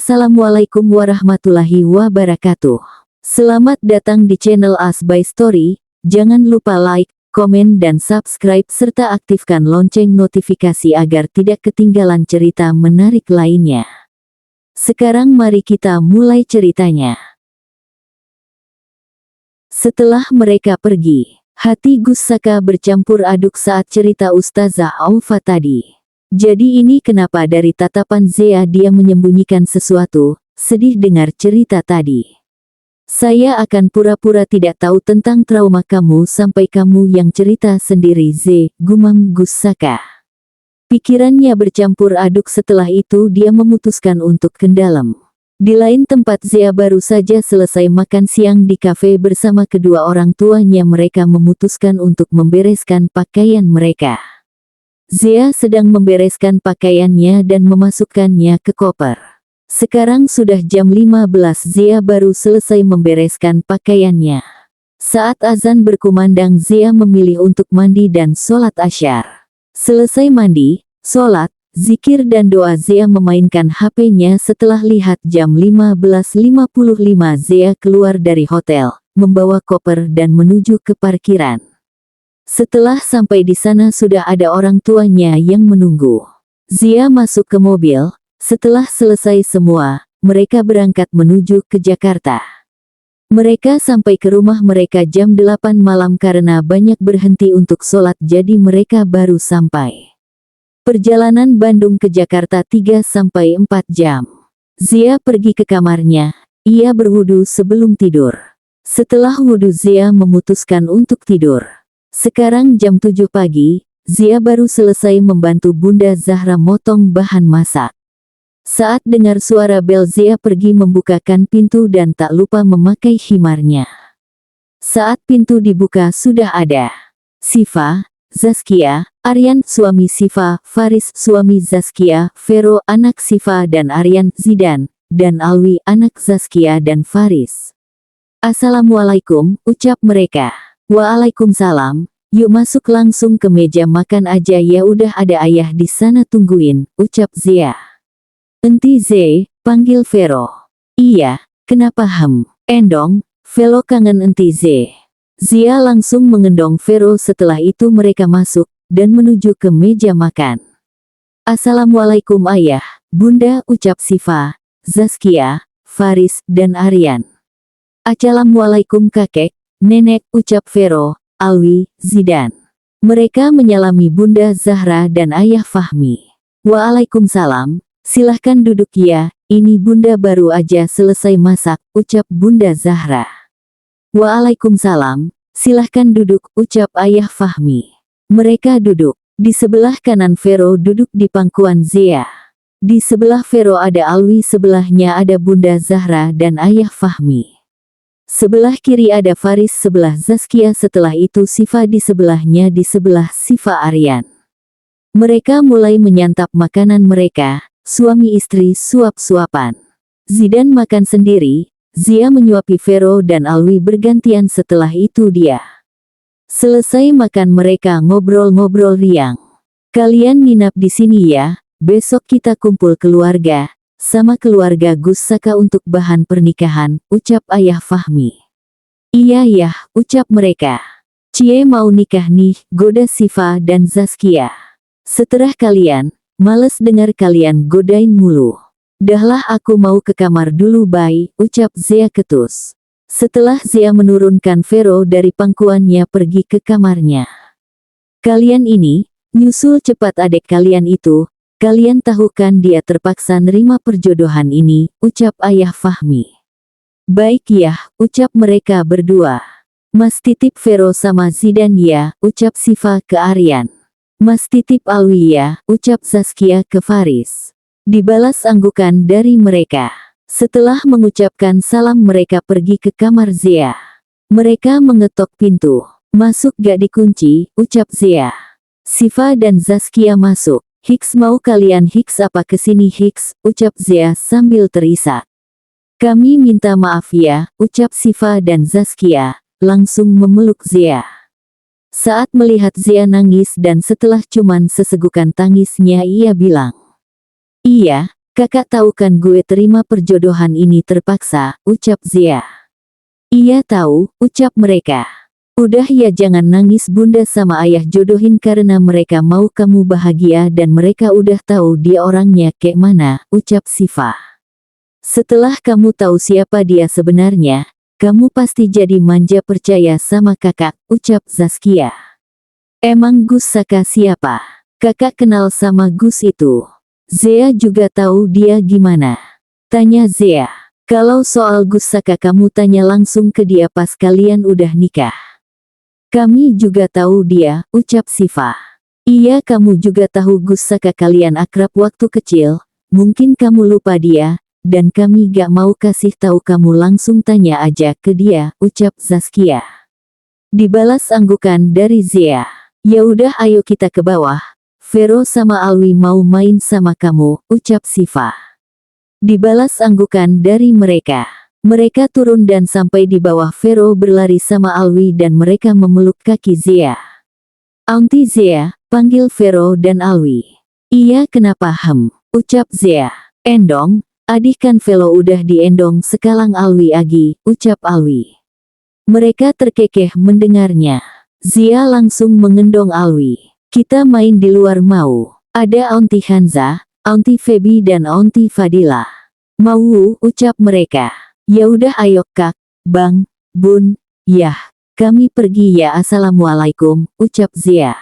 Assalamualaikum warahmatullahi wabarakatuh. Selamat datang di channel As by Story. Jangan lupa like, komen dan subscribe serta aktifkan lonceng notifikasi agar tidak ketinggalan cerita menarik lainnya. Sekarang mari kita mulai ceritanya. Setelah mereka pergi, hati Gus Saka bercampur aduk saat cerita Ustazah Aufa tadi. Jadi ini kenapa dari tatapan Zea dia menyembunyikan sesuatu, sedih dengar cerita tadi. Saya akan pura-pura tidak tahu tentang trauma kamu sampai kamu yang cerita sendiri gumam Gus Saka. Pikirannya bercampur aduk setelah itu dia memutuskan untuk kendalam. Di lain tempat Zea baru saja selesai makan siang di kafe bersama kedua orang tuanya mereka memutuskan untuk membereskan pakaian mereka. Zea sedang membereskan pakaiannya dan memasukkannya ke koper. Sekarang sudah jam 15 Zea baru selesai membereskan pakaiannya. Saat azan berkumandang Zea memilih untuk mandi dan sholat asyar. Selesai mandi, sholat, zikir dan doa Zea memainkan HP-nya setelah lihat jam 15.55 Zea keluar dari hotel, membawa koper dan menuju ke parkiran. Setelah sampai di sana sudah ada orang tuanya yang menunggu. Zea masuk ke mobil, setelah selesai semua, mereka berangkat menuju ke Jakarta. Mereka sampai ke rumah mereka jam 8 malam karena banyak berhenti untuk sholat jadi mereka baru sampai. Perjalanan Bandung ke Jakarta 3-4 jam. Zea pergi ke kamarnya, ia berwudu sebelum tidur. Setelah wudu Zea memutuskan untuk tidur. Sekarang jam 7 pagi, Zea baru selesai membantu Bunda Zahra motong bahan masak. Saat dengar suara bel Zea pergi membukakan pintu dan tak lupa memakai khimarnya. Saat pintu dibuka sudah ada Siva, Zaskia, Aryan suami Siva, Faris suami Zaskia, Vero anak Siva dan Aryan, Zidan, dan Alwi anak Zaskia dan Faris. Assalamualaikum, ucap mereka. Waalaikumsalam, yuk masuk langsung ke meja makan aja ya udah ada ayah di sana tungguin, ucap Zea. Enti panggil Vero. Iya, kenapa endong, Vero kangen enti Zea langsung mengendong Vero setelah itu mereka masuk, dan menuju ke meja makan. Assalamualaikum ayah, bunda ucap Siva, Zaskia, Faris, dan Aryan. Assalamualaikum kakek, nenek ucap Vero, Alwi, Zidan. Mereka menyalami Bunda Zahra dan Ayah Fahmi. Waalaikumsalam, silahkan duduk ya, ini Bunda baru aja selesai masak, ucap Bunda Zahra. Waalaikumsalam, silahkan duduk, ucap Ayah Fahmi. Mereka duduk. Di sebelah kanan Vero duduk di pangkuan Zea. Di sebelah Vero ada Alwi, sebelahnya ada Bunda Zahra dan Ayah Fahmi. Sebelah kiri ada Faris, sebelah Zaskia, setelah itu Siva di sebelahnya, di sebelah Siva Aryan. Mereka mulai menyantap makanan mereka, suami istri suap-suapan. Zidan makan sendiri, Zea menyuapi Vero dan Alwi bergantian setelah itu dia. Selesai makan mereka ngobrol-ngobrol riang. Kalian nginap di sini ya, besok kita kumpul keluarga. Sama keluarga Gus Saka untuk bahan pernikahan, ucap Ayah Fahmi. Iya ya, ucap mereka. Cie mau nikah nih, goda Siva dan Zaskia. Seterah kalian, males dengar kalian godain mulu. Dahlah aku mau ke kamar dulu bye, ucap Zea ketus. Setelah Zea menurunkan Vero dari pangkuannya pergi ke kamarnya. Kalian ini, nyusul cepat adek kalian itu. Kalian tahu kan dia terpaksa nerima perjodohan ini, ucap Ayah Fahmi. Baik ya, ucap mereka berdua. Mas titip Vero sama Zidan ya, ucap Siva ke Aryan. Mas titip Alwi ya, ucap Zaskia ke Faris. Dibalas anggukan dari mereka. Setelah mengucapkan salam mereka pergi ke kamar Zea. Mereka mengetok pintu. Masuk gak dikunci, ucap Zea. Siva dan Zaskia masuk. Hiks mau kalian Hiks apa kesini Hiks, ucap Zea sambil terisak. Kami minta maaf ya, ucap Siva dan Zaskia, langsung memeluk Zea. Saat melihat Zea nangis dan setelah cuman sesegukan tangisnya ia bilang. Iya, Kakak tahu kan gue terima perjodohan ini terpaksa, ucap Zia. Iya tahu, ucap mereka. Udah ya jangan nangis bunda sama ayah jodohin karena mereka mau kamu bahagia dan mereka udah tahu dia orangnya kayak mana, ucap Siva. Setelah kamu tahu siapa dia sebenarnya, kamu pasti jadi manja percaya sama kakak, ucap Zaskia. Emang Gus Saka siapa? Kakak kenal sama Gus itu. Zea juga tahu dia gimana? Tanya Zea. Kalau soal Gus Saka kamu tanya langsung ke dia pas kalian udah nikah. Kami juga tahu dia, ucap Siva. Iya kamu juga tahu Gus Saka kalian akrab waktu kecil, mungkin kamu lupa dia, dan kami gak mau kasih tahu kamu langsung tanya aja ke dia, ucap Zaskia. Dibalas anggukan dari Zea. Ya udah ayo kita ke bawah, Vero sama Alwi mau main sama kamu, ucap Siva. Dibalas anggukan dari mereka. Mereka turun dan sampai di bawah Vero berlari sama Alwi dan mereka memeluk kaki Zea. Aunty Zea, panggil Vero dan Alwi. Iya kenapa ucap Zea. Endong, adik kan Velo udah diendong sekalang Alwi Agi, ucap Alwi. Mereka terkekeh mendengarnya. Zia langsung mengendong Alwi. Kita main di luar mau. Ada Aunty Hanza, Aunty Feby dan Aunty Fadila. Mau, ucap mereka. Ya udah ayo kak, bang, bun, yah, kami pergi ya assalamualaikum, ucap Zia.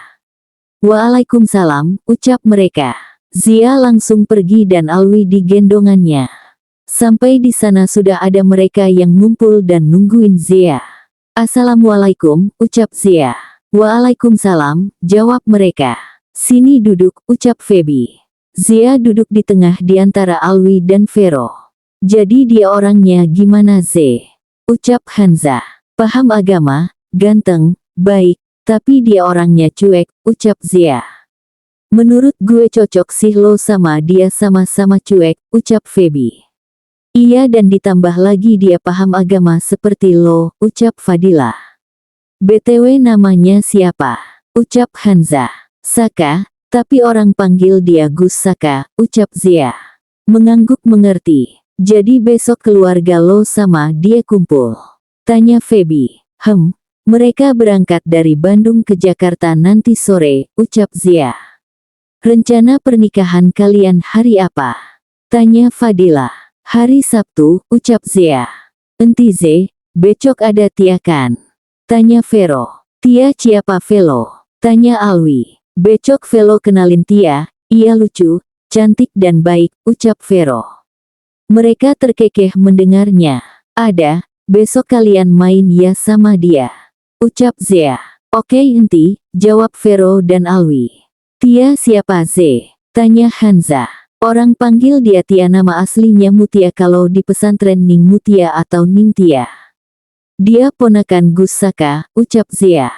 Waalaikumsalam, ucap mereka. Zia langsung pergi dan Alwi digendongannya. Sampai di sana sudah ada mereka yang ngumpul dan nungguin Zia. Assalamualaikum, ucap Zia. Waalaikumsalam, jawab mereka. Sini duduk, ucap Feby. Zia duduk di tengah di antara Alwi dan Vero. Jadi dia orangnya gimana ucap Hanza. Paham agama, ganteng, baik, tapi dia orangnya cuek, ucap Zia. Menurut gue cocok sih lo sama dia sama-sama cuek, ucap Feby. Iya dan ditambah lagi dia paham agama seperti lo, ucap Fadila. BTW namanya siapa? Ucap Hanza. Saka, tapi orang panggil dia Gus Saka, ucap Zia. Mengangguk mengerti. Jadi besok keluarga lo sama dia kumpul? Tanya Feby. Mereka berangkat dari Bandung ke Jakarta nanti sore, ucap Zia. Rencana pernikahan kalian hari apa? Tanya Fadila. Hari Sabtu, ucap Zia. Enti besok ada Tia kan? Tanya Vero. Tia siapa Velo? Tanya Alwi. Besok Velo kenalin Tia, ia lucu, cantik dan baik, ucap Vero. Mereka terkekeh mendengarnya. Ada, besok kalian main ya sama dia. Ucap Zia. Oke enti, jawab Vero dan Alwi. Tia siapa Tanya Hanza. Orang panggil dia Tia nama aslinya Mutia kalau di pesantren Ning Mutia atau Ning Tia. Dia ponakan Gus Saka, ucap Zia.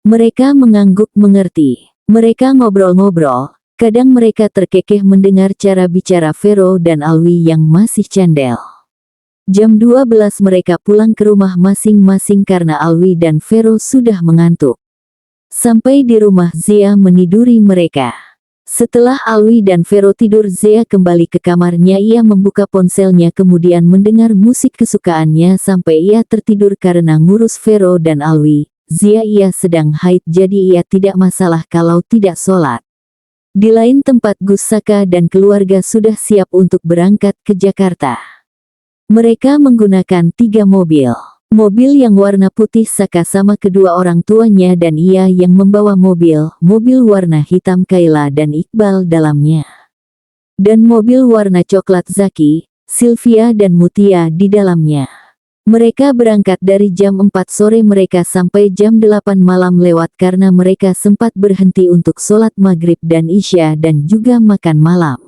Mereka mengangguk mengerti. Mereka ngobrol-ngobrol. Kadang mereka terkekeh mendengar cara bicara Vero dan Alwi yang masih candel. Jam 12 mereka pulang ke rumah masing-masing karena Alwi dan Vero sudah mengantuk. Sampai di rumah Zia meniduri mereka. Setelah Alwi dan Vero tidur Zia kembali ke kamarnya ia membuka ponselnya kemudian mendengar musik kesukaannya sampai ia tertidur karena ngurus Vero dan Alwi. Zia ia sedang haid jadi ia tidak masalah kalau tidak sholat. Di lain tempat Gus Saka dan keluarga sudah siap untuk berangkat ke Jakarta. Mereka menggunakan 3 mobil. Mobil yang warna putih Saka sama kedua orang tuanya dan ia yang membawa mobil warna hitam Kayla dan Iqbal dalamnya. Dan mobil warna coklat Zaki, Sylvia dan Mutia di dalamnya. Mereka berangkat dari jam 4 sore mereka sampai jam 8 malam lewat karena mereka sempat berhenti untuk sholat maghrib dan isya dan juga makan malam.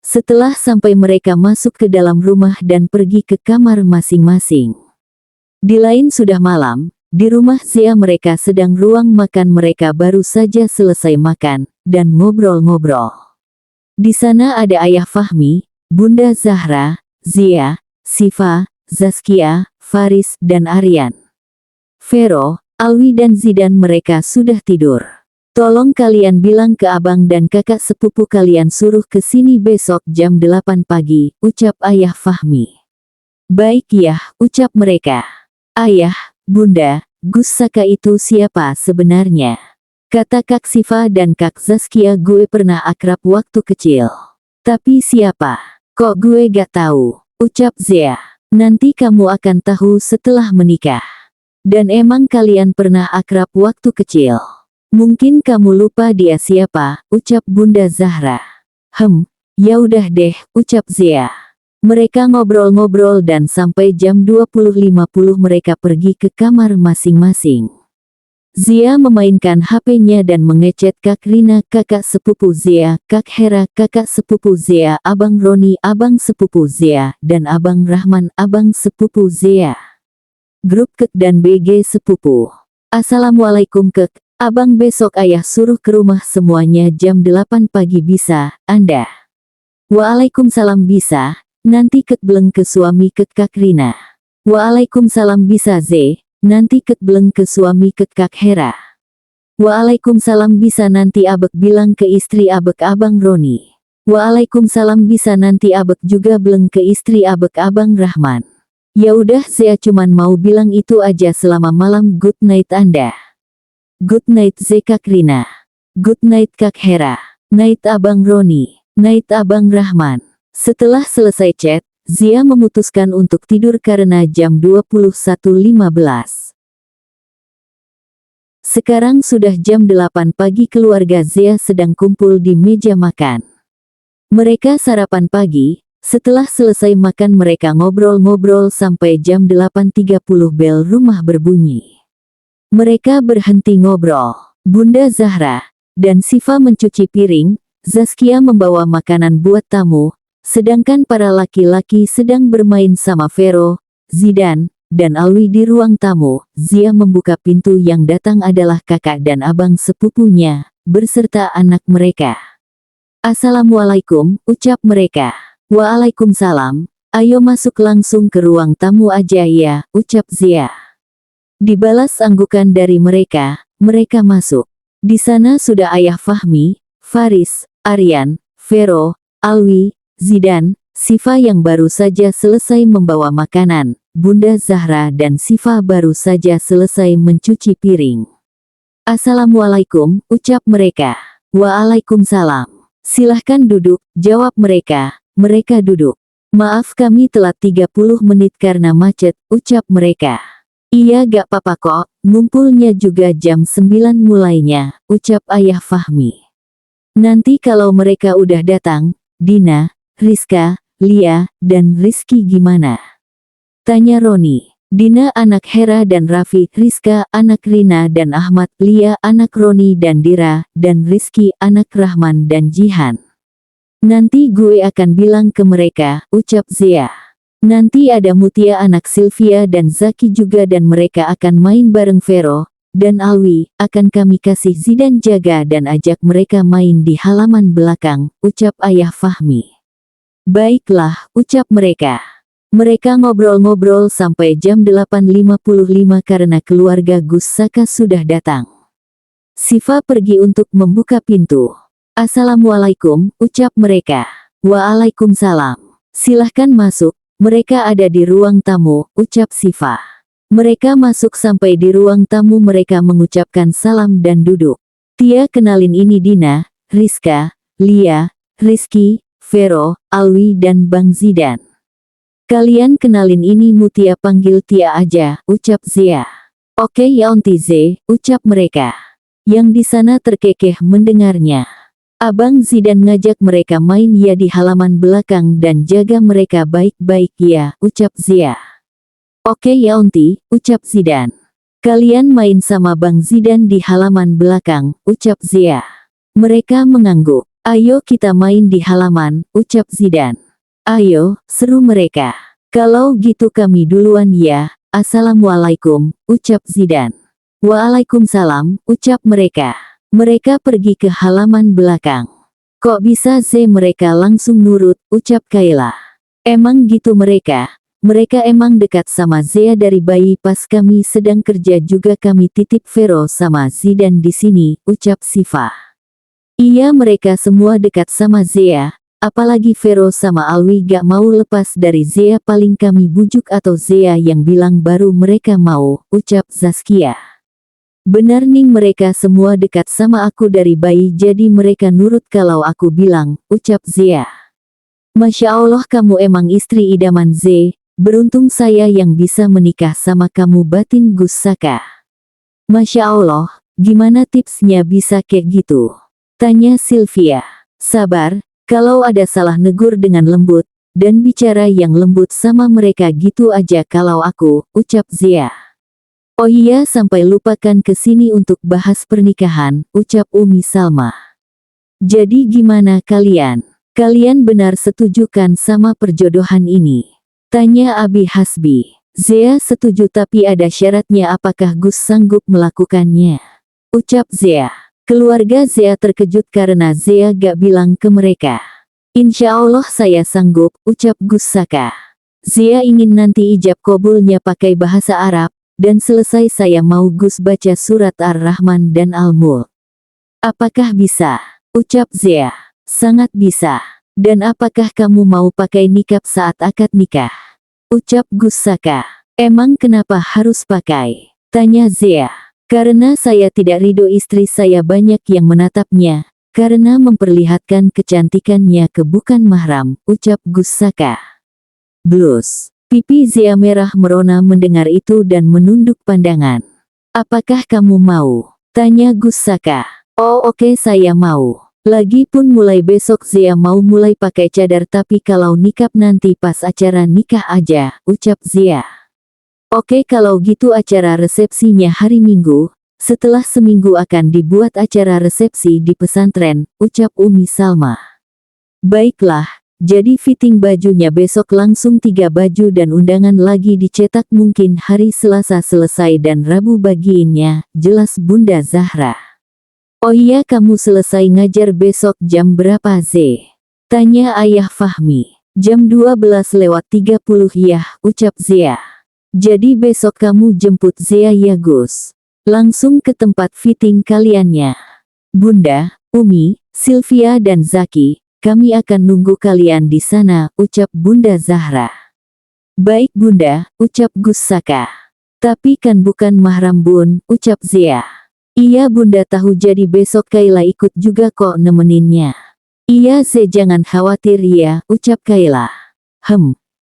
Setelah sampai mereka masuk ke dalam rumah dan pergi ke kamar masing-masing. Di lain sudah malam, di rumah Zia mereka sedang ruang makan mereka baru saja selesai makan, dan ngobrol-ngobrol. Di sana ada Ayah Fahmi, Bunda Zahra, Zia, Siva, Zaskia, Faris, dan Aryan. Vero, Alwi dan Zidan mereka sudah tidur. Tolong kalian bilang ke abang dan kakak sepupu kalian suruh ke sini besok jam 8 pagi, ucap ayah Fahmi. Baik ya, ucap mereka. Ayah, bunda, Gus Saka itu siapa sebenarnya? Kata Kak Siva dan Kak Zaskia, gue pernah akrab waktu kecil. Tapi siapa? Kok gue gak tahu, ucap Zea. Nanti kamu akan tahu setelah menikah. Dan emang kalian pernah akrab waktu kecil. Mungkin kamu lupa dia siapa, ucap Bunda Zahra. Ya udah deh, ucap Zea. Mereka ngobrol-ngobrol dan sampai jam 20.50 mereka pergi ke kamar masing-masing. Zia memainkan HP-nya dan mengechat Kak Rina, kakak sepupu Zia, Kak Hera, kakak sepupu Zia, Abang Roni, abang sepupu Zia, dan Abang Rahman, abang sepupu Zia. Grup Kek dan BG sepupu. Assalamualaikum Kek. Abang besok ayah suruh ke rumah semuanya jam 8 pagi bisa, Anda? Waalaikumsalam bisa, nanti Kek beleng ke suami Kek Kak Rina. Waalaikumsalam bisa Z, nanti Kek beleng ke suami Kek Kak Hera. Waalaikumsalam bisa nanti Abek bilang ke istri Abek Abang Roni. Waalaikumsalam bisa nanti Abek juga beleng ke istri Abek Abang Rahman. Ya udah saya cuman mau bilang itu aja selama malam good night Anda. Good night Z Kak Rina. Good night Kak Hera. Night Abang Roni. Night Abang Rahman. Setelah selesai chat, Zia memutuskan untuk tidur karena jam 21.15. Sekarang sudah jam 8 pagi, keluarga Zia sedang kumpul di meja makan. Mereka sarapan pagi, setelah selesai makan mereka ngobrol-ngobrol sampai jam 8.30 bel rumah berbunyi. Mereka berhenti ngobrol. Bunda Zahra dan Siva mencuci piring, Zaskia membawa makanan buat tamu, sedangkan para laki-laki sedang bermain sama Vero, Zidan, dan Alwi di ruang tamu. Zia membuka pintu, yang datang adalah kakak dan abang sepupunya, beserta anak mereka. Assalamualaikum, ucap mereka. Waalaikumsalam, ayo masuk langsung ke ruang tamu aja ya, ucap Zia. Dibalas anggukan dari mereka, mereka masuk. Di sana sudah ayah Fahmi, Faris, Aryan, Vero, Alwi, Zidan, Siva yang baru saja selesai membawa makanan. Bunda Zahra dan Siva baru saja selesai mencuci piring. Assalamualaikum, ucap mereka. Waalaikumsalam. Silahkan duduk, jawab mereka. Mereka duduk. Maaf kami telat 30 menit karena macet, ucap mereka. Iya gak apa-apa kok, ngumpulnya juga jam 9 mulainya, ucap ayah Fahmi. Nanti kalau mereka udah datang, Dina, Rizka, Lia, dan Rizky gimana? Tanya Roni. Dina anak Hera dan Raffi, Rizka anak Rina dan Ahmad, Lia anak Roni dan Dira, dan Rizky anak Rahman dan Jihan. Nanti gue akan bilang ke mereka, ucap Zia. Nanti ada Mutia anak Sylvia dan Zaki juga dan mereka akan main bareng Vero dan Alwi, akan kami kasih Zidan jaga dan ajak mereka main di halaman belakang, ucap ayah Fahmi. Baiklah, ucap mereka. Mereka ngobrol-ngobrol sampai jam 8.55 karena keluarga Gus Saka sudah datang. Siva pergi untuk membuka pintu. Assalamualaikum, ucap mereka. Waalaikumsalam. Silahkan masuk. Mereka ada di ruang tamu, ucap Siva. Mereka masuk sampai di ruang tamu mereka mengucapkan salam dan duduk. Tia, kenalin ini Dina, Rizka, Lia, Rizky, Vero, Alwi dan Bang Zidan. Kalian kenalin ini Mutia, panggil Tia aja, ucap Zia. Oke ya Onti Z, ucap mereka. Yang di sana terkekeh mendengarnya. Abang Zidan ngajak mereka main ya di halaman belakang dan jaga mereka baik-baik ya, ucap Zia. Oke ya Onti, ucap Zidan. Kalian main sama Bang Zidan di halaman belakang, ucap Zia. Mereka mengangguk. Ayo kita main di halaman, ucap Zidan. Ayo, seru mereka. Kalau gitu kami duluan ya, assalamualaikum, ucap Zidan. Waalaikumsalam, ucap mereka. Mereka pergi ke halaman belakang. Kok bisa Z, mereka langsung nurut, ucap Kayla. Emang gitu mereka. Mereka emang dekat sama Zea dari bayi pas kami sedang kerja juga kami titip Vero sama Zidan di sini, ucap Siva. Iya mereka semua dekat sama Zea, apalagi Vero sama Alwi gak mau lepas dari Zea paling kami bujuk atau Zea yang bilang baru mereka mau, ucap Zaskia. Benar nih mereka semua dekat sama aku dari bayi jadi mereka nurut kalau aku bilang, ucap Zea. Masya Allah kamu emang istri idaman Z, beruntung saya yang bisa menikah sama kamu batin Gus Saka. Masya Allah, gimana tipsnya bisa kayak gitu? Tanya Sylvia. Sabar, kalau ada salah negur dengan lembut, dan bicara yang lembut sama mereka gitu aja kalau aku, ucap Zea. Oh iya sampai lupakan kesini untuk bahas pernikahan, ucap Umi Salma. Jadi gimana kalian? Kalian benar setuju kan sama perjodohan ini? Tanya Abi Hasbi. Zea setuju tapi ada syaratnya apakah Gus sanggup melakukannya? Ucap Zea. Keluarga Zea terkejut karena Zea gak bilang ke mereka. Insya Allah saya sanggup, ucap Gus Saka. Zea ingin nanti ijab kabulnya pakai bahasa Arab. Dan selesai saya mau Gus baca surat Ar-Rahman dan Al-Mulk. Apakah bisa? Ucap Zea. Sangat bisa. Dan apakah kamu mau pakai nikab saat akad nikah? Ucap Gus Saka. Emang kenapa harus pakai? Tanya Zea. Karena saya tidak ridho istri saya banyak yang menatapnya. Karena memperlihatkan kecantikannya ke bukan mahram, ucap Gus Saka. Blus. Pipi Zea merah merona mendengar itu dan menunduk pandangan. Apakah kamu mau? Tanya Gus Saka. Oh oke saya mau. Lagipun mulai besok Zea mau mulai pakai cadar tapi kalau nikab nanti pas acara nikah aja, ucap Zea. Oke kalau gitu acara resepsinya hari Minggu, setelah seminggu akan dibuat acara resepsi di pesantren, ucap Umi Salma. Baiklah. Jadi fitting bajunya besok langsung 3 baju dan undangan lagi dicetak mungkin hari Selasa selesai dan Rabu bagiinnya, jelas Bunda Zahra. Oh iya kamu selesai ngajar besok jam berapa Z? Tanya Ayah Fahmi. Jam 12:30 ya, ucap Zea. Jadi besok kamu jemput Zea ya Gus. Langsung ke tempat fitting kaliannya. Bunda, Umi, Sylvia dan Zaki. Kami akan nunggu kalian di sana, ucap Bunda Zahra. Baik Bunda, ucap Gus Saka. Tapi kan bukan mahram Bun, ucap Zea. Iya Bunda tahu jadi besok Kayla ikut juga kok nemeninnya. Iya Ze jangan khawatir ya, ucap Kayla.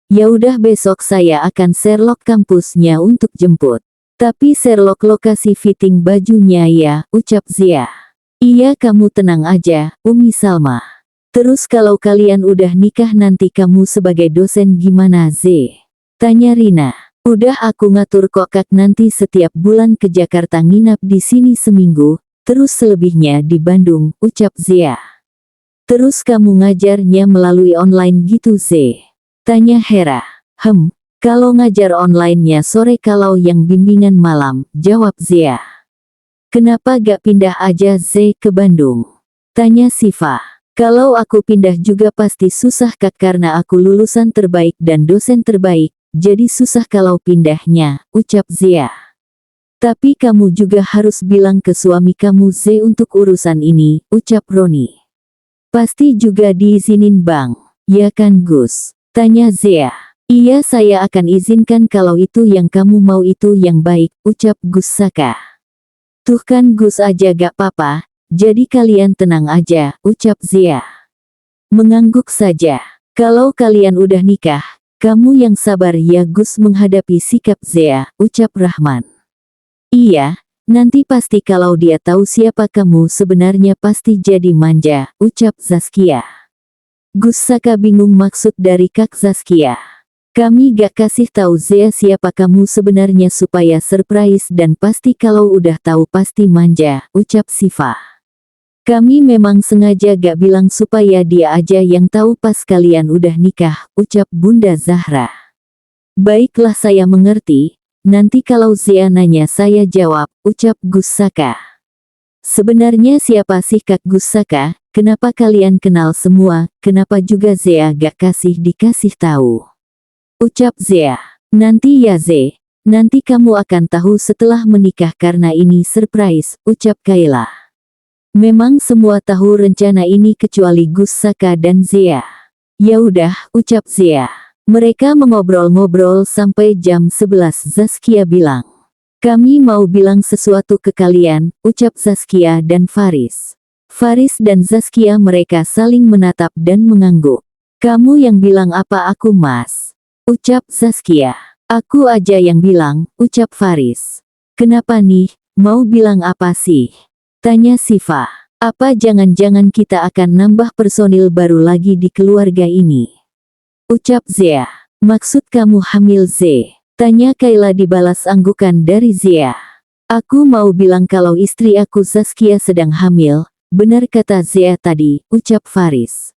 Ya udah besok saya akan Sherlock kampusnya untuk jemput. Tapi Sherlock lokasi fitting bajunya ya, ucap Zea. Iya kamu tenang aja, Umi Salma. Terus kalau kalian udah nikah nanti kamu sebagai dosen gimana Z? Tanya Rina. Udah aku ngatur kok Kak nanti setiap bulan ke Jakarta nginap di sini seminggu, terus selebihnya di Bandung, ucap Zea. Terus kamu ngajarnya melalui online gitu Z? Tanya Hera. Kalau ngajar online-nya sore kalau yang bimbingan malam, jawab Zea. Kenapa gak pindah aja Z ke Bandung? Tanya Siva. Kalau aku pindah juga pasti susah Kak karena aku lulusan terbaik dan dosen terbaik, jadi susah kalau pindahnya, ucap Zea. Tapi kamu juga harus bilang ke suami kamu Z untuk urusan ini, ucap Roni. Pasti juga diizinin Bang, ya kan Gus? Tanya Zea. Iya saya akan izinkan kalau itu yang kamu mau itu yang baik, ucap Gus Saka. Tuh kan Gus aja gak apa-apa. Jadi kalian tenang aja, ucap Zea. Mengangguk saja. Kalau kalian udah nikah, kamu yang sabar ya Gus menghadapi sikap Zea, ucap Rahman. Iya, nanti pasti kalau dia tahu siapa kamu sebenarnya pasti jadi manja, ucap Zaskia. Gus Saka bingung maksud dari Kak Zaskia. Kami gak kasih tahu Zea siapa kamu sebenarnya supaya surprise dan pasti kalau udah tahu pasti manja, ucap Siva. Kami memang sengaja gak bilang supaya dia aja yang tahu pas kalian udah nikah, ucap Bunda Zahra. Baiklah saya mengerti, nanti kalau Zea nanya saya jawab, ucap Gus Saka. Sebenarnya siapa sih Kak Gus Saka, kenapa kalian kenal semua, kenapa juga Zea gak dikasih tahu? Ucap Zea. Nanti ya Ze, nanti kamu akan tahu setelah menikah karena ini surprise, ucap Kayla. Memang semua tahu rencana ini kecuali Gus Saka dan Zea. Ya udah, ucap Zea. Mereka mengobrol-ngobrol sampai jam 11. Zaskia bilang, kami mau bilang sesuatu ke kalian, ucap Zaskia dan Faris. Faris dan Zaskia mereka saling menatap dan mengangguk. Kamu yang bilang apa aku mas? Ucap Zaskia. Aku aja yang bilang, ucap Faris. Kenapa nih, mau bilang apa sih? Tanya Siva. Apa jangan-jangan kita akan nambah personil baru lagi di keluarga ini? Ucap Zea. Maksud kamu hamil Ze? Tanya Kayla dibalas anggukan dari Zea. Aku mau bilang kalau istri aku Zaskia sedang hamil, benar kata Zea tadi, ucap Faris.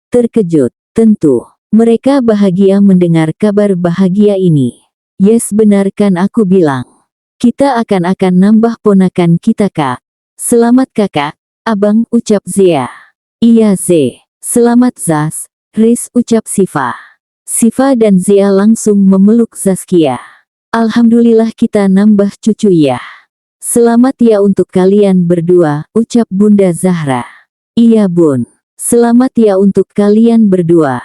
Terkejut, tentu. Mereka bahagia mendengar kabar bahagia ini. Yes benar kan aku bilang. Kita akan nambah ponakan kita kak. Selamat kakak, abang ucap Zea. Iya Ze. Selamat Zas, Riz ucap Siva. Siva dan Zea langsung memeluk Zaskia. Alhamdulillah kita nambah cucu ya. Selamat ya untuk kalian berdua, ucap Bunda Zahra. Iya bun. Selamat ya untuk kalian berdua.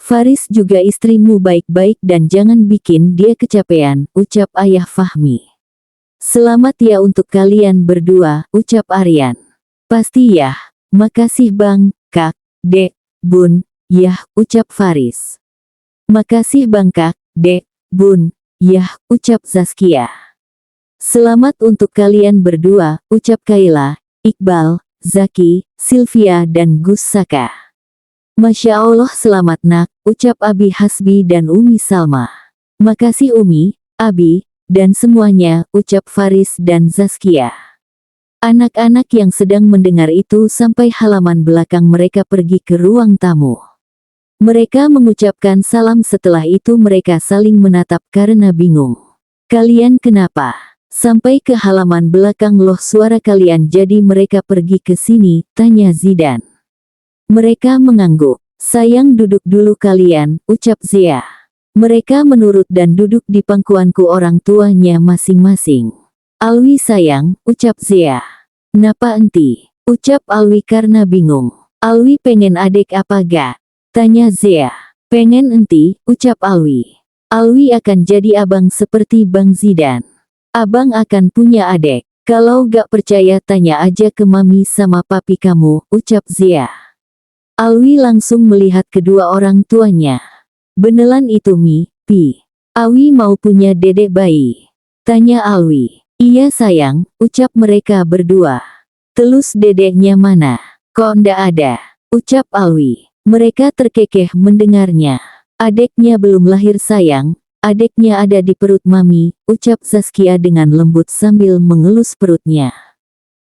Faris juga istrimu baik-baik dan jangan bikin dia kecapean, ucap Ayah Fahmi. Selamat ya untuk kalian berdua, ucap Aryan. Pasti ya, makasih bang, kak, dek, bun, yah, ucap Faris. Makasih bang kak, dek, bun, yah, ucap Zaskia. Selamat untuk kalian berdua, ucap Kayla, Iqbal, Zaki, Sylvia dan Gus Saka. Masya Allah selamat nak, ucap Abi Hasbi dan Umi Salma. Makasih Umi, Abi, dan semuanya, ucap Faris dan Zaskia. Anak-anak yang sedang mendengar itu sampai halaman belakang mereka pergi ke ruang tamu. Mereka mengucapkan salam setelah itu mereka saling menatap karena bingung. Kalian kenapa? Sampai ke halaman belakang loh suara kalian jadi mereka pergi ke sini, tanya Zidan. Mereka mengangguk. Sayang duduk dulu kalian, ucap Zea. Mereka menurut dan duduk di pangkuanku orang tuanya masing-masing. Alwi sayang, ucap Zea. Napa enti? Ucap Alwi karena bingung. Alwi pengen adek apa gak? Tanya Zea. Pengen enti, ucap Alwi. Alwi akan jadi abang seperti Bang Zidan. Abang akan punya adek. Kalau gak percaya tanya aja ke mami sama papi kamu, ucap Zea. Alwi langsung melihat kedua orang tuanya. Beneran itu Mi, Pi. Alwi mau punya dedek bayi. Tanya Alwi. Iya sayang, ucap mereka berdua. Telus dedeknya mana? Kok ndak ada? Ucap Alwi. Mereka terkekeh mendengarnya. Adeknya belum lahir sayang, adeknya ada di perut mami, ucap Zaskia dengan lembut sambil mengelus perutnya.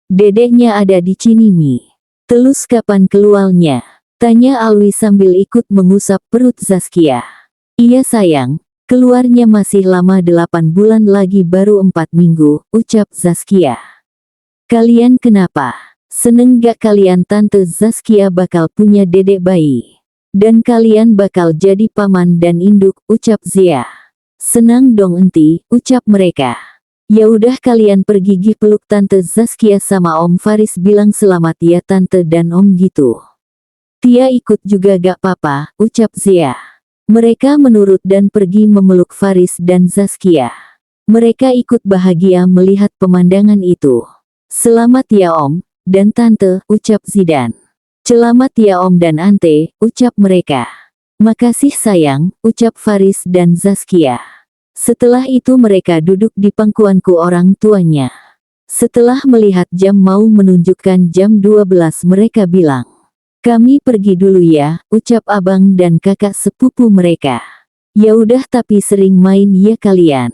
Dedeknya ada di sini Mi. Telus kapan keluarnya? Tanya Alwi sambil ikut mengusap perut Zaskia. Iya sayang, keluarnya masih lama 8 bulan lagi baru 4 minggu, ucap Zaskia. Kalian kenapa? Seneng gak kalian tante Zaskia bakal punya dedek bayi? Dan kalian bakal jadi paman dan induk, ucap Zea. Senang dong enti, ucap mereka. Ya udah kalian pergi gih peluk tante Zaskia sama Om Faris bilang selamat ya tante dan Om gitu. Tia ikut juga gak papa, ucap Zea. Mereka menurut dan pergi memeluk Faris dan Zaskia. Mereka ikut bahagia melihat pemandangan itu. Selamat ya Om dan Tante, ucap Zidan. Selamat ya Om dan Ante, ucap mereka. Makasih sayang, ucap Faris dan Zaskia. Setelah itu mereka duduk di pangkuanku orang tuanya. Setelah melihat jam mau menunjukkan jam 12 mereka bilang. Kami pergi dulu ya, ucap abang dan kakak sepupu mereka. Ya udah tapi sering main ya kalian.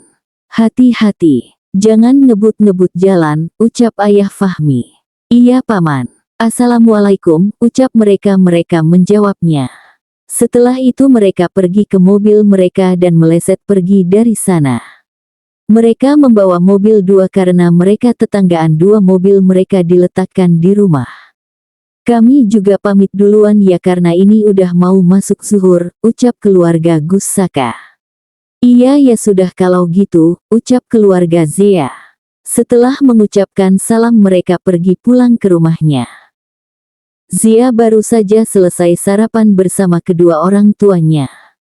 Hati-hati, jangan ngebut-ngebut jalan, ucap Ayah Fahmi. Iya paman. Assalamualaikum, ucap mereka menjawabnya. Setelah itu mereka pergi ke mobil mereka dan meleset pergi dari sana. Mereka membawa mobil 2 karena mereka tetanggaan 2 mobil mereka diletakkan di rumah. Kami juga pamit duluan ya karena ini udah mau masuk zuhur, ucap keluarga Gus Saka. Iya ya sudah kalau gitu, ucap keluarga Zea. Setelah mengucapkan salam mereka pergi pulang ke rumahnya. Zia baru saja selesai sarapan bersama kedua orang tuanya.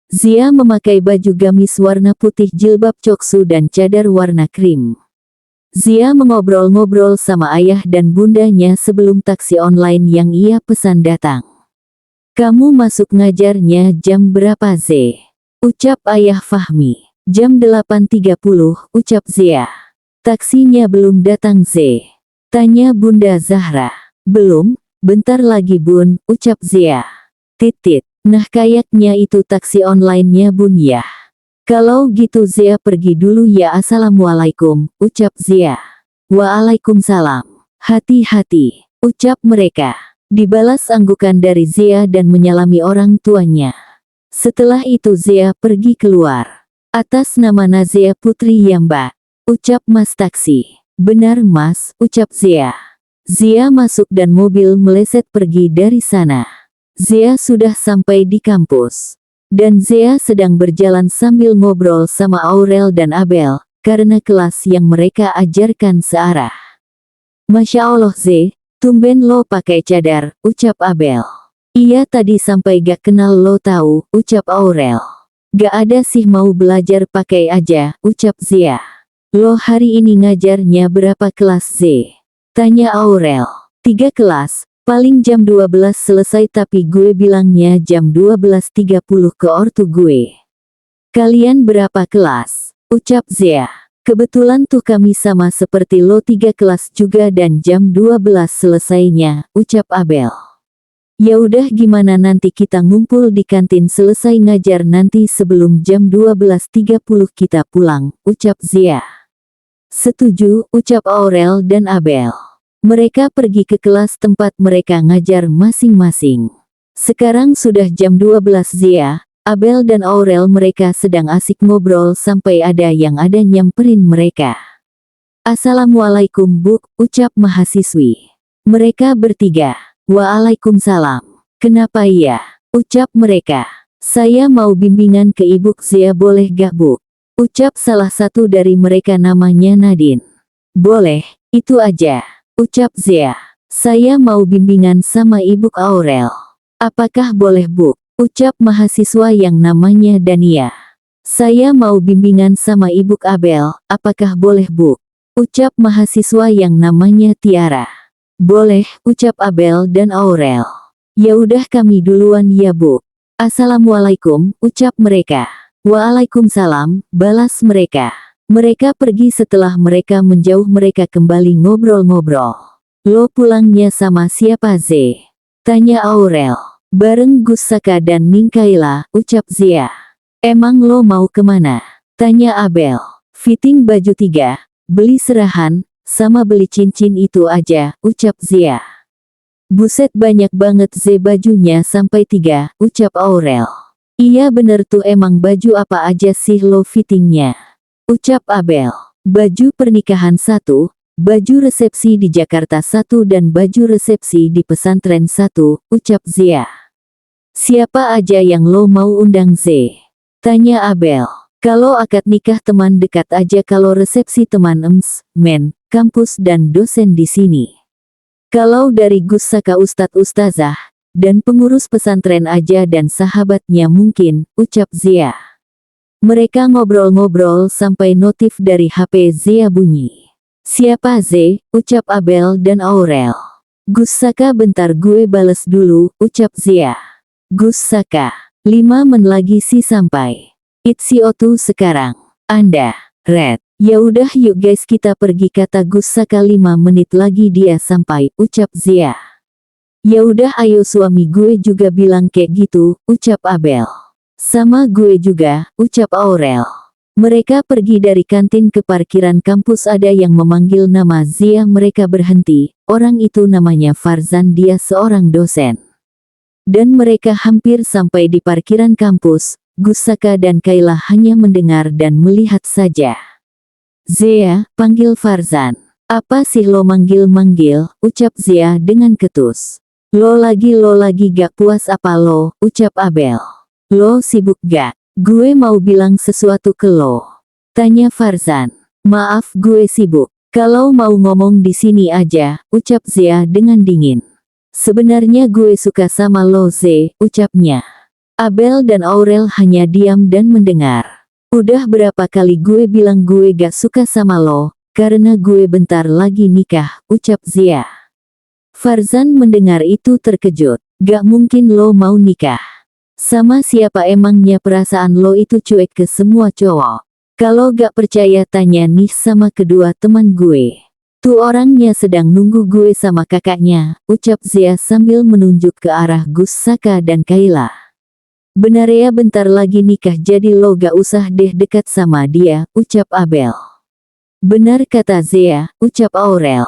Zia memakai baju gamis warna putih, jilbab coksu dan cadar warna krim. Zia mengobrol-ngobrol sama ayah dan bundanya sebelum taksi online yang ia pesan datang. Kamu masuk ngajarnya jam berapa Z? Ucap ayah Fahmi. Jam 8.30, ucap Zia. Taksinya belum datang Z? Tanya bunda Zahra. Belum, bentar lagi bun, ucap Zia. Titit. Nah kayaknya itu taksi online-nya bun ya. Kalau gitu Zia pergi dulu ya. Assalamualaikum, ucap Zia. Waalaikumsalam. Hati-hati, ucap mereka. Dibalas anggukan dari Zia dan menyalami orang tuanya. Setelah itu Zia pergi keluar. Atas nama Nazia Putri ya mbak, ucap mas taksi. Benar mas, ucap Zia. Zia masuk dan mobil meleset pergi dari sana. Zia sudah sampai di kampus. Dan Zia sedang berjalan sambil ngobrol sama Aurel dan Abel, karena kelas yang mereka ajarkan searah. Masya Allah Z, tumben lo pakai cadar, ucap Abel. Iya tadi sampai gak kenal lo tahu, ucap Aurel. Gak ada sih mau belajar pakai aja, ucap Zia. Lo hari ini ngajarnya berapa kelas Z? Tanya Aurel. 3 kelas, paling jam 12 selesai tapi gue bilangnya jam 12.30 ke ortu gue. Kalian berapa kelas? Ucap Zia. Kebetulan tuh kami sama seperti lo 3 kelas juga dan jam 12 selesainya, ucap Abel. Ya udah gimana nanti kita ngumpul di kantin selesai ngajar nanti sebelum jam 12.30 kita pulang, ucap Zia. Setuju, ucap Aurel dan Abel. Mereka pergi ke kelas tempat mereka ngajar masing-masing. Sekarang sudah jam 12 Zia, Abel dan Aurel mereka sedang asik ngobrol sampai ada yang ada nyamperin mereka. Assalamualaikum Bu, ucap mahasiswi. Mereka bertiga. Waalaikumsalam. Kenapa ya? Ucap mereka. Saya mau bimbingan ke Ibu Zia boleh gak Bu? Ucap salah satu dari mereka namanya Nadine. Boleh, itu aja. Ucap Zia. Saya mau bimbingan sama Ibu Aurel. Apakah boleh Bu? Ucap mahasiswa yang namanya Dania. Saya mau bimbingan sama Ibu Abel, apakah boleh Bu? Ucap mahasiswa yang namanya Tiara. Boleh, ucap Abel dan Aurel. Ya udah kami duluan ya Bu. Assalamualaikum, ucap mereka. Waalaikumsalam, balas mereka. Mereka pergi setelah mereka menjauh mereka kembali ngobrol-ngobrol. Lo pulangnya sama siapa Z? Tanya Aurel. Bareng Gus Saka dan Ningkaila, ucap Zia. Emang lo mau kemana? Tanya Abel. Fitting baju 3, beli serahan, sama beli cincin itu aja, ucap Zia. Buset banyak banget Z bajunya sampai 3, ucap Aurel. Iya bener tuh emang baju apa aja sih lo fittingnya? Ucap Abel. Baju pernikahan 1, baju resepsi di Jakarta 1 dan baju resepsi di pesantren 1, ucap Zia. Siapa aja yang lo mau undang Z? Tanya Abel. Kalau akad nikah teman dekat aja kalau resepsi teman men, kampus dan dosen di sini. Kalau dari Gus Saka Ustadz Ustazah, dan pengurus pesantren aja dan sahabatnya mungkin, ucap Zia. Mereka ngobrol-ngobrol sampai notif dari HP Zia bunyi. Siapa Z? Ucap Abel dan Aurel. Gus Saka bentar gue bales dulu, ucap Zia. Gus Saka. 5 men lagi sih sampai. It's CO2 sekarang. Anda. Red. Ya udah yuk guys kita pergi kata Gus Saka 5 menit lagi dia sampai, ucap Zia. Ya udah ayo suami gue juga bilang kayak gitu, ucap Abel. Sama gue juga, ucap Aurel. Mereka pergi dari kantin ke parkiran kampus ada yang memanggil nama Zia mereka berhenti, orang itu namanya Farzan dia seorang dosen. Dan mereka hampir sampai di parkiran kampus, Gus Saka dan Kaila hanya mendengar dan melihat saja. Zia, panggil Farzan. Apa sih lo manggil-manggil, ucap Zia dengan ketus. Lo lagi gak puas apa lo, ucap Abel. Lo sibuk gak? Gue mau bilang sesuatu ke lo. Tanya Farzan. Maaf gue sibuk. Kalau mau ngomong di sini aja, ucap Zia dengan dingin. Sebenarnya gue suka sama lo Z, ucapnya. Abel dan Aurel hanya diam dan mendengar. Udah berapa kali gue bilang gue gak suka sama lo, karena gue bentar lagi nikah, ucap Zia. Farzan mendengar itu terkejut. Gak mungkin lo mau nikah. Sama siapa emangnya, perasaan lo itu cuek ke semua cowok. Kalau gak percaya tanya nih sama kedua teman gue. Tuh orangnya sedang nunggu gue sama kakaknya, ucap Zia sambil menunjuk ke arah Gus Saka dan Kayla. Benar ya, bentar lagi nikah jadi lo gak usah deh dekat sama dia, ucap Abel. Benar kata Zia, ucap Aurel.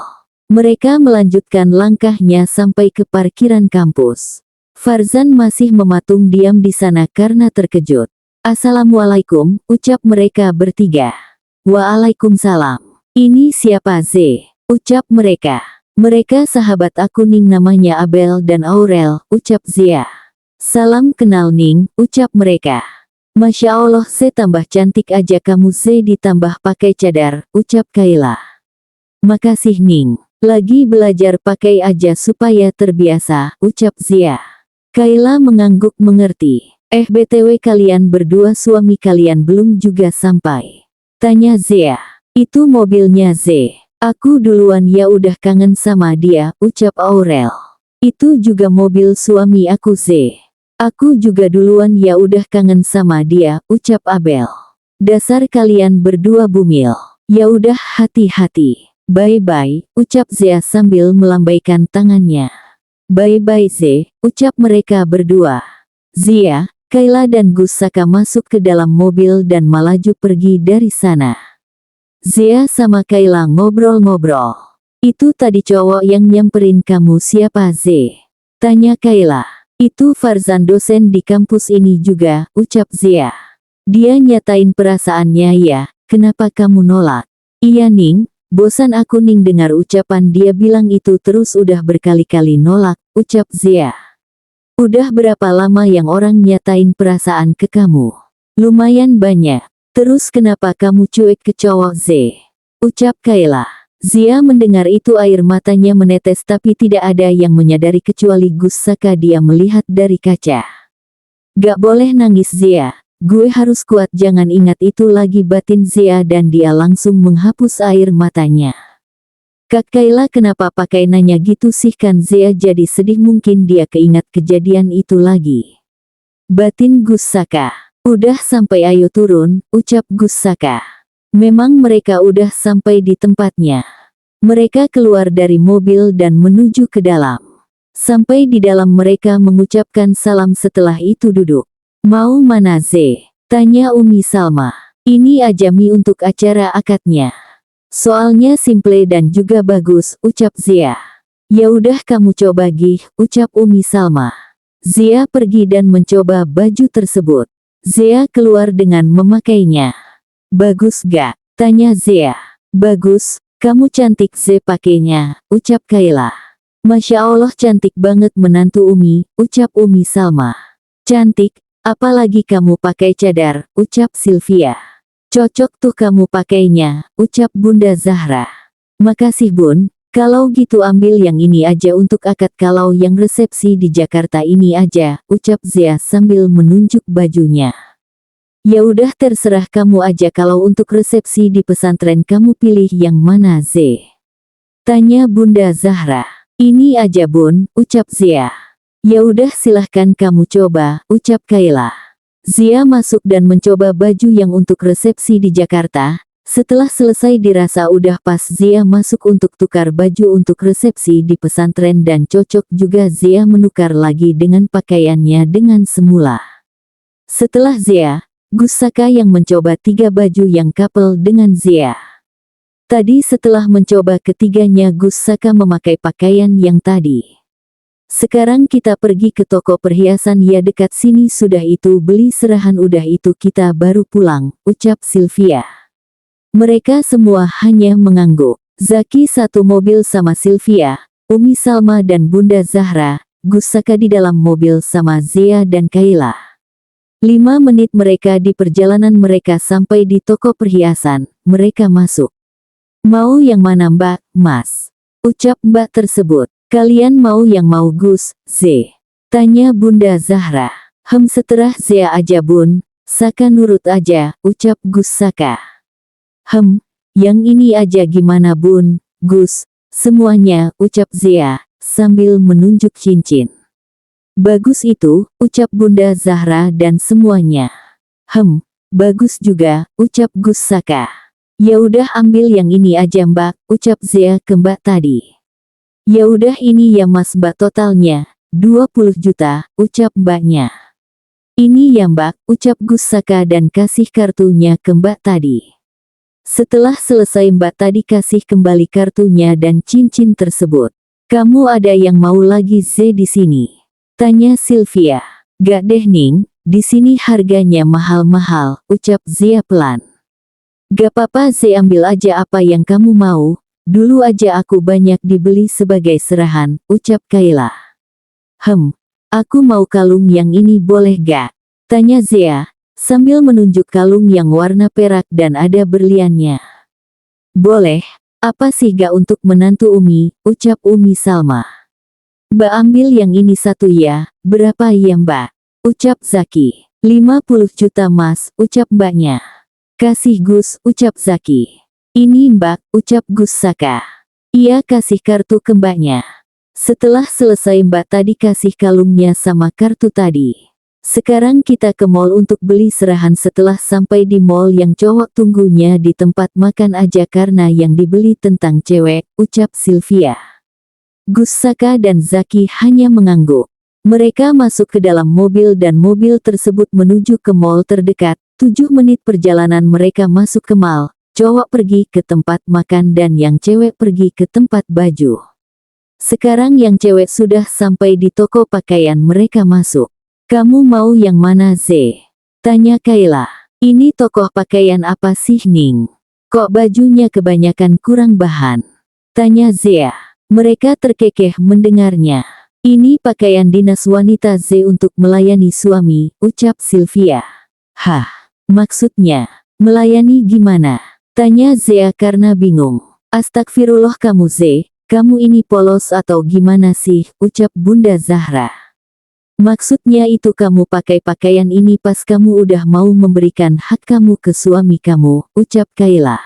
Mereka melanjutkan langkahnya sampai ke parkiran kampus. Farzan masih mematung diam di sana karena terkejut. Assalamualaikum, ucap mereka bertiga. Waalaikumsalam. Ini siapa Z? Ucap mereka. Mereka sahabat aku Ning, namanya Abel dan Aurel, ucap Zia. Salam kenal Ning, ucap mereka. Masya Allah Z, tambah cantik aja kamu Z, ditambah pakai cadar, ucap Kayla. Makasih Ning. Lagi belajar pakai aja supaya terbiasa, ucap Zia. Kayla mengangguk mengerti. BTW kalian berdua suami kalian belum juga sampai? Tanya Zia. Itu mobilnya Z. Aku duluan ya, udah kangen sama dia, ucap Aurel. Itu juga mobil suami aku Z. Aku juga duluan ya, udah kangen sama dia, ucap Abel. Dasar kalian berdua bumil. Ya udah hati-hati. Bye-bye, ucap Zia sambil melambaikan tangannya. Bye-bye Z, ucap mereka berdua. Zia, Kayla dan Gus Saka masuk ke dalam mobil dan melaju pergi dari sana. Zia sama Kayla ngobrol-ngobrol. Itu tadi cowok yang nyamperin kamu siapa Z? Tanya Kayla. Itu Farzan, dosen di kampus ini juga, ucap Zia. Dia nyatain perasaannya ya, kenapa kamu nolak? Iya Ning. Bosan aku Ning dengar ucapan dia bilang itu terus, udah berkali-kali nolak, ucap Zia. Udah berapa lama yang orang nyatain perasaan ke kamu? Lumayan banyak. Terus kenapa kamu cuek ke cowok Z? Ucap Kayla. Zia mendengar itu air matanya menetes tapi tidak ada yang menyadari kecuali Gus Saka, dia melihat dari kaca. Gak boleh nangis Zia. Gue harus kuat, jangan ingat itu lagi, batin Zia dan dia langsung menghapus air matanya. Kak Kayla kenapa pakai nanya gitu sih, kan Zia jadi sedih, mungkin dia keingat kejadian itu lagi. Batin Gus Saka. Udah sampai, ayo turun, ucap Gus Saka. Memang mereka udah sampai di tempatnya. Mereka keluar dari mobil dan menuju ke dalam. Sampai di dalam mereka mengucapkan salam, setelah itu duduk. Mau mana Z? Tanya Umi Salma. Ini aja Mi untuk acara akadnya. Soalnya simple dan juga bagus, ucap Zia. Ya udah kamu coba Gih, ucap Umi Salma. Zia pergi dan mencoba baju tersebut. Zia keluar dengan memakainya. Bagus gak? Tanya Zia. Bagus, kamu cantik Z pakainya, ucap Kayla. Masya Allah cantik banget menantu Umi, ucap Umi Salma. Cantik. Apalagi kamu pakai cadar, ucap Sylvia. Cocok tuh kamu pakainya, ucap Bunda Zahra. Makasih Bun, kalau gitu ambil yang ini aja untuk akad, kalau yang resepsi di Jakarta ini aja, ucap Zia sambil menunjuk bajunya. Ya udah terserah kamu aja, kalau untuk resepsi di pesantren kamu pilih yang mana Z? Tanya Bunda Zahra. Ini aja Bun, ucap Zia. Ya udah silahkan kamu coba, ucap Kayla. Zia masuk dan mencoba baju yang untuk resepsi di Jakarta. Setelah selesai dirasa udah pas, Zia masuk untuk tukar baju untuk resepsi di pesantren dan cocok juga. Zia menukar lagi dengan pakaiannya dengan semula. Setelah Zia, Gus Saka yang mencoba 3 baju yang couple dengan Zia. Tadi setelah mencoba ketiganya, Gus Saka memakai pakaian yang tadi. Sekarang kita pergi ke toko perhiasan ya, dekat sini, sudah itu beli serahan, udah itu kita baru pulang, ucap Sylvia. Mereka semua hanya mengangguk. Zaki satu mobil sama Sylvia, Umi Salma dan Bunda Zahra, Gus Saka di dalam mobil sama Zia dan Kayla. 5 menit mereka di perjalanan mereka sampai di toko perhiasan, mereka masuk. Mau yang mana Mbak, Mas? Ucap Mbak tersebut. Kalian mau yang mau Gus, Z? Tanya Bunda Zahra. Seterah Zea aja Bun, Saka nurut aja, ucap Gus Saka. Yang ini aja gimana Bun, Gus? Semuanya, ucap Zea, sambil menunjuk cincin. Bagus itu, ucap Bunda Zahra dan semuanya. Bagus juga, ucap Gus Saka. Ya udah ambil yang ini aja Mbak, ucap Zea ke Mbak tadi. Ya udah ini ya Mas Mbak totalnya, 20 juta, ucap Mbaknya. Ini ya Mbak, ucap Gus Saka dan kasih kartunya ke Mbak tadi. Setelah selesai Mbak tadi kasih kembali kartunya dan cincin tersebut. Kamu ada yang mau lagi Z di sini? Tanya Sylvia. Gak deh Ning, di sini harganya mahal-mahal, ucap Zia pelan. Gak apa-apa Z ambil aja apa yang kamu mau, dulu aja aku banyak dibeli sebagai serahan, ucap Kayla. Aku mau kalung yang ini boleh gak? Tanya Zia, sambil menunjuk kalung yang warna perak dan ada berliannya. Boleh, apa sih gak untuk menantu Umi, ucap Umi Salma. Mbak ambil yang ini satu ya, berapa ya Mbak? Ucap Zaki. 50 juta Mas, ucap Mbaknya. Kasih Gus, ucap Zaki. Ini Mbak, ucap Gus Saka. Ia kasih kartu ke Mbaknya. Setelah selesai Mbak tadi kasih kalungnya sama kartu tadi. Sekarang kita ke mall untuk beli serahan. Setelah sampai di mall yang cowok tunggunya di tempat makan aja karena yang dibeli tentang cewek, ucap Sylvia. Gus Saka dan Zaki hanya mengangguk. Mereka masuk ke dalam mobil dan mobil tersebut menuju ke mall terdekat. 7 menit perjalanan mereka masuk ke mall. Cowok pergi ke tempat makan dan yang cewek pergi ke tempat baju. Sekarang yang cewek sudah sampai di toko pakaian mereka masuk. Kamu mau yang mana Z? Tanya Kayla. Ini toko pakaian apa sih Ning? Kok bajunya kebanyakan kurang bahan? Tanya Zea. Mereka terkekeh mendengarnya. Ini pakaian dinas wanita Z untuk melayani suami, ucap Sylvia. Hah, maksudnya, melayani gimana? Tanya Zea karena bingung. Astagfirullah kamu Z, kamu ini polos atau gimana sih, ucap Bunda Zahra. Maksudnya itu kamu pakai pakaian ini pas kamu udah mau memberikan hak kamu ke suami kamu, ucap Kayla.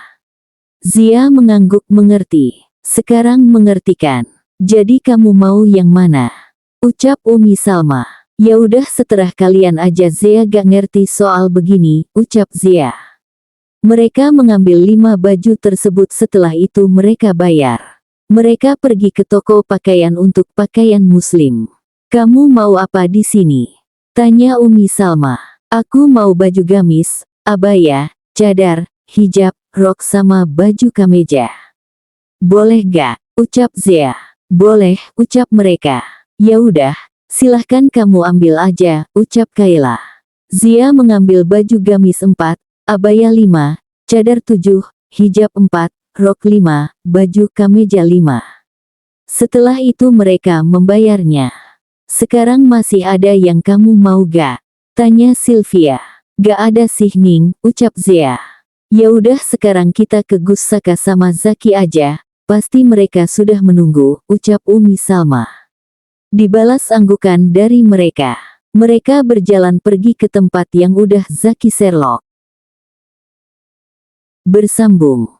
Zia mengangguk mengerti. Sekarang mengertikan. Jadi kamu mau yang mana? Ucap Umi Salma. Ya udah seterah kalian aja Zia gak ngerti soal begini, ucap Zia. Mereka mengambil 5 baju tersebut setelah itu mereka bayar. Mereka pergi ke toko pakaian untuk pakaian muslim. Kamu mau apa di sini? Tanya Umi Salma. Aku mau baju gamis, abaya, cadar, hijab, rok sama baju kemeja. Boleh gak? Ucap Zea. Boleh, ucap mereka. Ya udah, silahkan kamu ambil aja, ucap Kayla. Zia mengambil baju gamis 4, abaya 5, cadar 7, hijab 4, rok 5, baju kemeja 5. Setelah itu mereka membayarnya. Sekarang masih ada yang kamu mau gak? Tanya Sylvia. Gak ada sih Ning, ucap Zea. Ya udah sekarang kita ke Gus Saka sama Zaki aja, pasti mereka sudah menunggu, ucap Umi Salma. Dibalas anggukan dari mereka. Mereka berjalan pergi ke tempat yang udah Zaki Sherlock. Bersambung.